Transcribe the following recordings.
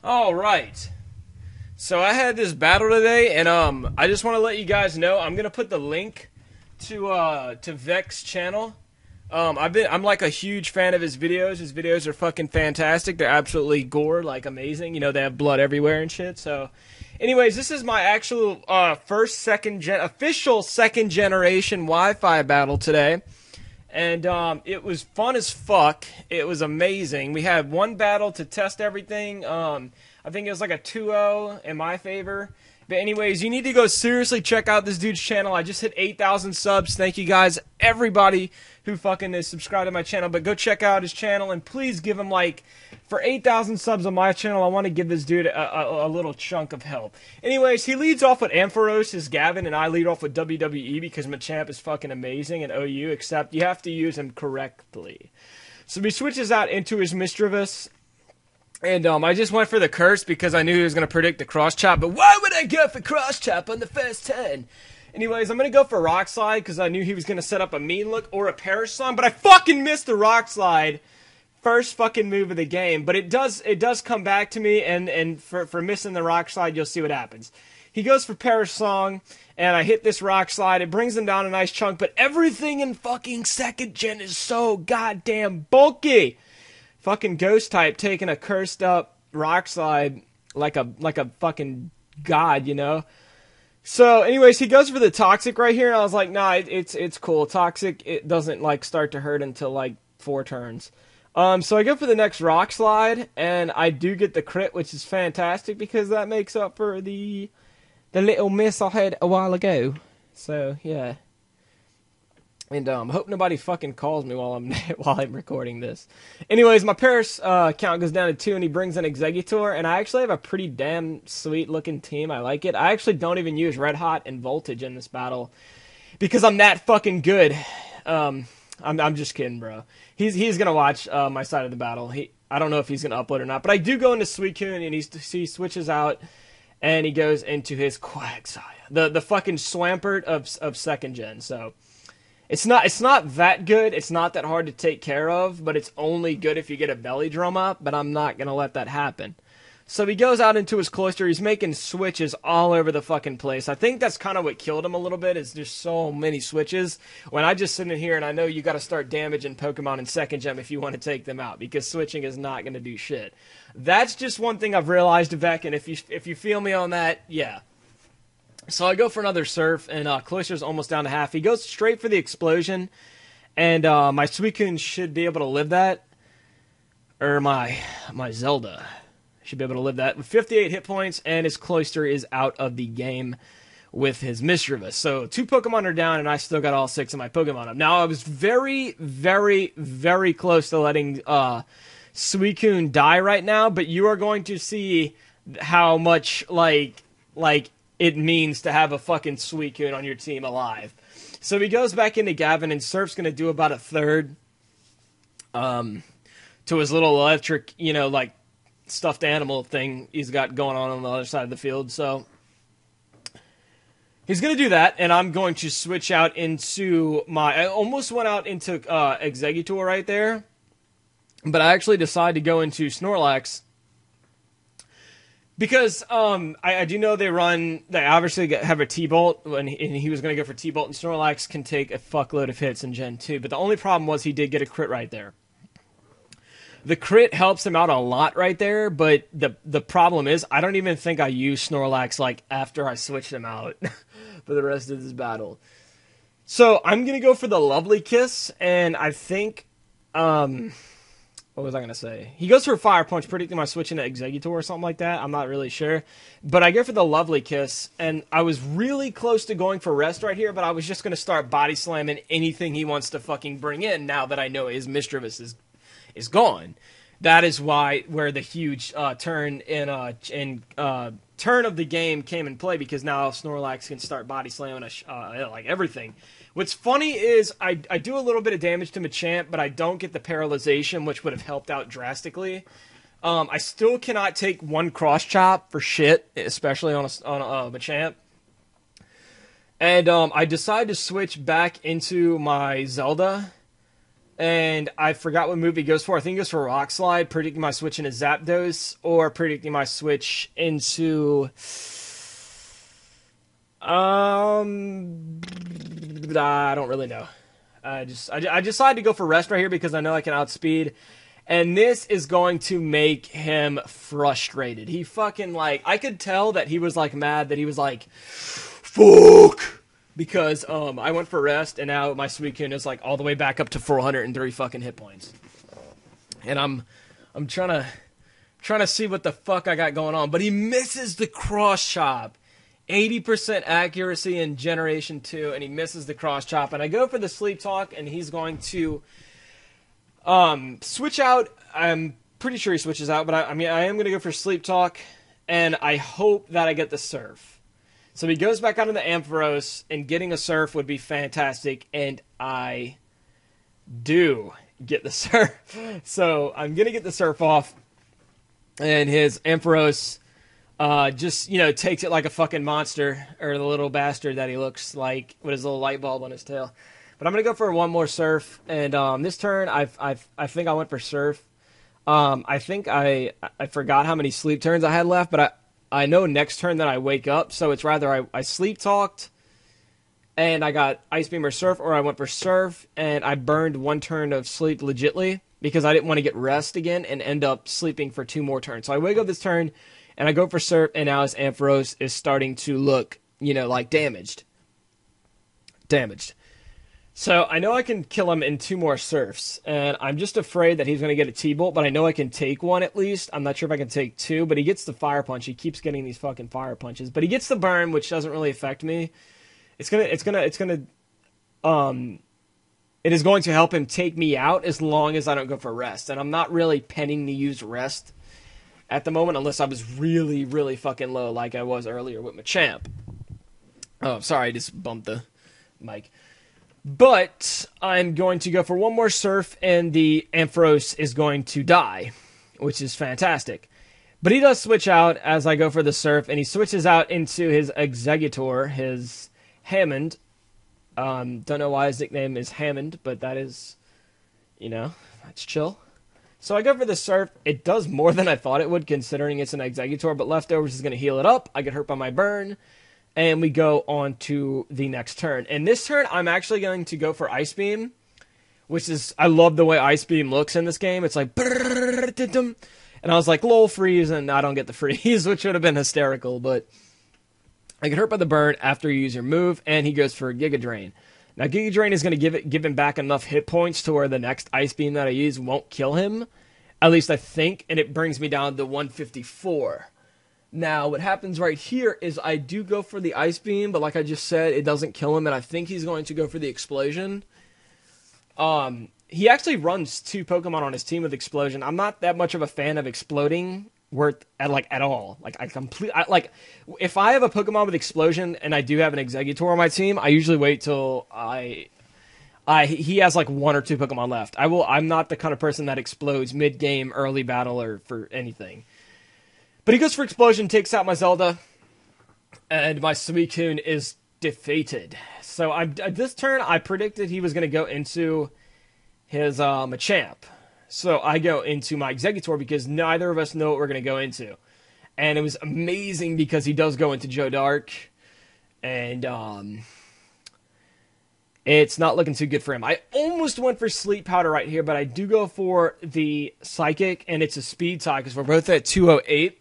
All right. So I had this battle today, and I just want to let you guys know I'm gonna put the link to Vex's channel. I'm like a huge fan of his videos. His videos are fucking fantastic. They're absolutely gore, like amazing. You know, they have blood everywhere and shit. So, anyways, this is my actual official second generation Wi-Fi battle today. And it was fun as fuck. It was amazing. We had one battle to test everything. I think it was like a 2-0 in my favor. But anyways, you need to go seriously check out this dude's channel. I just hit 8,000 subs. Thank you guys, everybody who fucking is subscribed to my channel. But go check out his channel and please give him for 8,000 subs on my channel, I want to give this dude a little chunk of help. Anyways, he leads off with Ampharos, is Gavin, and I lead off with WWE because Machamp is fucking amazing and OU, except you have to use him correctly. So he switches out into his Mischievous. And I just went for the curse because I knew he was going to predict the cross chop. But why would I go for cross chop on the first turn? Anyways, I'm going to go for Rock Slide because I knew he was going to set up a Mean Look or a Perish Song. But I fucking missed the Rock Slide. First fucking move of the game. But it does come back to me. And for missing the Rock Slide, you'll see what happens. He goes for Perish Song. And I hit this Rock Slide. It brings him down a nice chunk. But everything in fucking second gen is so goddamn bulky. Fucking Ghost type taking a cursed up Rock Slide like a fucking god, you know? So, anyways, he goes for the Toxic right here, and I was like, nah, it's cool. Toxic, it doesn't start to hurt until 4 turns. So I go for the next Rock Slide, and I do get the crit, which is fantastic because that makes up for the little miss I had a while ago. So yeah. And hope nobody fucking calls me while I'm recording this. Anyways, my Paris count goes down to 2, and he brings in Exeggutor, and I actually have a pretty damn sweet looking team. I like it. I actually don't even use Red Hot and Voltage in this battle because I'm that fucking good. I'm just kidding, bro. He's gonna watch my side of the battle. I don't know if he's gonna upload or not, but I do go into Suicune, and he switches out, and he goes into his Quagsire, the fucking Swampert of second gen. So. It's not that good. It's not that hard to take care of, but it's only good if you get a belly drum up, but I'm not going to let that happen. So he goes out into his Cloyster. He's making switches all over the fucking place. I think that's kind of what killed him a little bit, is there's so many switches. When I just sit in here and I know you got to start damaging Pokemon in second gem if you want to take them out, because switching is not going to do shit. That's just one thing I've realized, Vec, and if you feel me on that, yeah. So I go for another Surf, and Cloyster's almost down to half. He goes straight for the Explosion, and my Suicune should be able to live that. Or my Zelda should be able to live that. With 58 hit points, and his Cloyster is out of the game with his Mischievous. So 2 Pokemon are down, and I still got all 6 of my Pokemon up. Now, I was very, very, very close to letting Suicune die right now, but you are going to see how much, it means to have a fucking Suicune on your team alive. So he goes back into Gavin, and Surf's going to do about a third to his little electric, stuffed animal thing he's got going on the other side of the field. So he's going to do that, and I'm going to switch out into I almost went out into Exeggutor right there, but I actually decided to go into Snorlax. Because I do know they obviously have a T-Bolt, and he was going to go for T-Bolt, and Snorlax can take a fuckload of hits in Gen 2, but the only problem was he did get a crit right there. The crit helps him out a lot right there, but the problem is I don't even think I used Snorlax after I switched him out for the rest of this battle. So I'm going to go for the Lovely Kiss, and I think... what was I going to say? He goes for Fire Punch, predicting my switching to Exeggutor or something like that. I'm not really sure. But I go for the Lovely Kiss, and I was really close to going for Rest right here, but I was just going to start body slamming anything he wants to fucking bring in now that I know his Mischievous is gone. That is where the huge turn in turn of the game came in play, because now Snorlax can start body slamming everything. What's funny is I do a little bit of damage to Machamp, but I don't get the paralyzation, which would have helped out drastically. I still cannot take 1 cross chop for shit, especially on a Machamp. And I decided to switch back into my Zelda. And I forgot what move he goes for. I think he goes for Rock Slide, predicting my switch into Zapdos, or predicting my switch into... I don't really know. I decided to go for Rest right here because I know I can outspeed. And this is going to make him frustrated. He fucking, like... I could tell that he was, like, mad, that he was like... Fuck! Because I went for Rest, and now my Suicune is like all the way back up to 403 fucking hit points. And I'm trying to see what the fuck I got going on. But he misses the cross chop. 80% accuracy in Generation 2, and he misses the cross chop. And I go for the Sleep Talk, and he's going to switch out. I'm pretty sure he switches out, but I am going to go for Sleep Talk, and I hope that I get the Surf. So he goes back out on the Ampharos, and getting a Surf would be fantastic, and I do get the Surf. So I'm going to get the Surf off, and his Ampharos just, takes it like a fucking monster, or the little bastard that he looks like with his little light bulb on his tail. But I'm going to go for one more Surf, and this turn I think I went for Surf. I think I forgot how many sleep turns I had left, but I know next turn that I wake up, so it's rather I Sleep Talked, and I got Ice Beam or Surf, or I went for Surf, and I burned one turn of sleep legitly, because I didn't want to get Rest again and end up sleeping for 2 more turns. So I wake up this turn, and I go for Surf, and now his Ampharos is starting to look, like damaged. So I know I can kill him in 2 more Surfs, and I'm just afraid that he's going to get a T-Bolt, but I know I can take 1 at least. I'm not sure if I can take 2, but he gets the Fire Punch. He keeps getting these fucking Fire Punches, but he gets the Burn, which doesn't really affect me. It is going to help him take me out as long as I don't go for Rest, and I'm not really penning to use Rest at the moment unless I was really, really fucking low like I was earlier with Machamp. Oh, sorry, I just bumped the mic. But I'm going to go for one more Surf, and the Ampharos is going to die, which is fantastic. But he does switch out as I go for the Surf, and he switches out into his Exeggutor, his Hammond. Don't know why his nickname is Hammond, but that is, that's chill. So I go for the Surf. It does more than I thought it would, considering it's an Exeggutor, but Leftovers is going to heal it up. I get hurt by my Burn. And we go on to the next turn. And this turn, I'm actually going to go for Ice Beam, which is, I love the way Ice Beam looks in this game. It's like, and I was like, lol, freeze, and I don't get the freeze, which would have been hysterical. But I get hurt by the Burn after you use your move, and he goes for Giga Drain. Now, Giga Drain is going to give him back enough hit points to where the next Ice Beam that I use won't kill him. At least I think, and it brings me down to 154. Now, what happens right here is I do go for the Ice Beam, but like I just said, it doesn't kill him, and I think he's going to go for the Explosion. He actually runs 2 Pokemon on his team with Explosion. I'm not that much of a fan of exploding at all. If I have a Pokemon with Explosion and I do have an Exeggutor on my team, I usually wait till he has like 1 or 2 Pokemon left. I'm not the kind of person that explodes mid-game, early battle, or for anything. But he goes for Explosion, takes out my Zelda, and my Suicune is defeated. So this turn, I predicted he was going to go into his Machamp. So I go into my Exeggutor because neither of us know what we're going to go into. And it was amazing because he does go into Joe Dark, and it's not looking too good for him. I almost went for Sleep Powder right here, but I do go for the Psychic, and it's a speed tie because we're both at 208.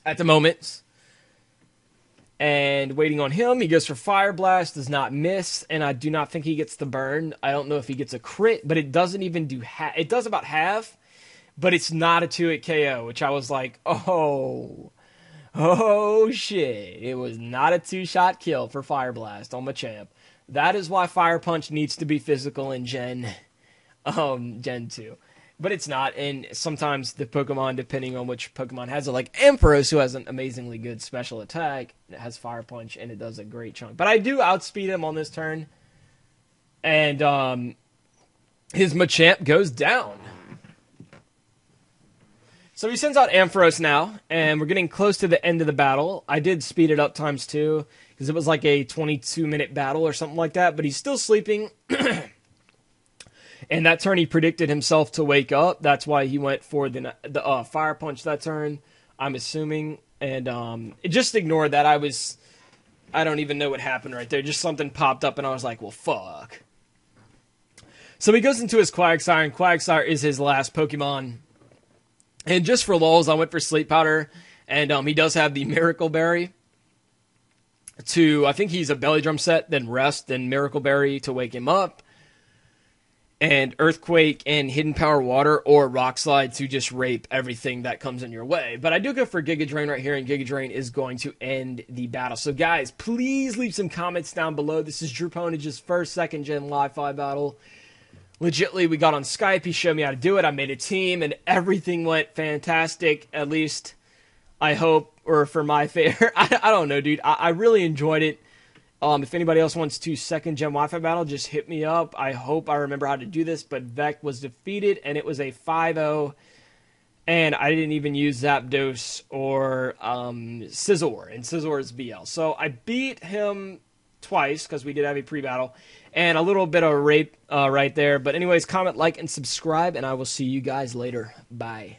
At the moment, and waiting on him, he goes for Fire Blast, does not miss, and I do not think he gets the Burn. I don't know if he gets a crit, but it doesn't even do it does about half, but it's not a 2-hit KO, which I was like, oh shit, it was not a 2-shot kill for Fire Blast on Machamp. That is why Fire Punch needs to be physical in Gen 2. But it's not, and sometimes the Pokemon, depending on which Pokemon has it, like Ampharos, who has an amazingly good special attack, it has Fire Punch, and it does a great chunk. But I do outspeed him on this turn, and his Machamp goes down. So he sends out Ampharos now, and we're getting close to the end of the battle. I did speed it up ×2, because it was like a 22-minute battle or something like that, but he's still sleeping. And that turn, he predicted himself to wake up. That's why he went for the fire punch that turn, I'm assuming. And just ignore that. I don't even know what happened right there. Just something popped up, and I was like, well, fuck. So he goes into his Quagsire, and Quagsire is his last Pokemon. And just for lulz, I went for Sleep Powder, and he does have the Miracle Berry. I think he's a Belly Drum set, then Rest, then Miracle Berry to wake him up. And Earthquake and Hidden Power Water or Rock Slide to just rape everything that comes in your way. But I do go for Giga Drain right here, and Giga Drain is going to end the battle. So guys, please leave some comments down below. This is DrewPwnage's first 2nd Gen Wi-Fi battle. Legitly, we got on Skype. He showed me how to do it. I made a team, and everything went fantastic. At least, I hope, or for my favor. I don't know, dude. I really enjoyed it. If anybody else wants to 2nd Gen Wi-Fi battle, just hit me up. I hope I remember how to do this, but Vec was defeated, and it was a 5-0, and I didn't even use Zapdos or Scizor, and Scizor is BL. So I beat him twice, because we did have a pre-battle, and a little bit of rape right there. But anyways, comment, like, and subscribe, and I will see you guys later. Bye.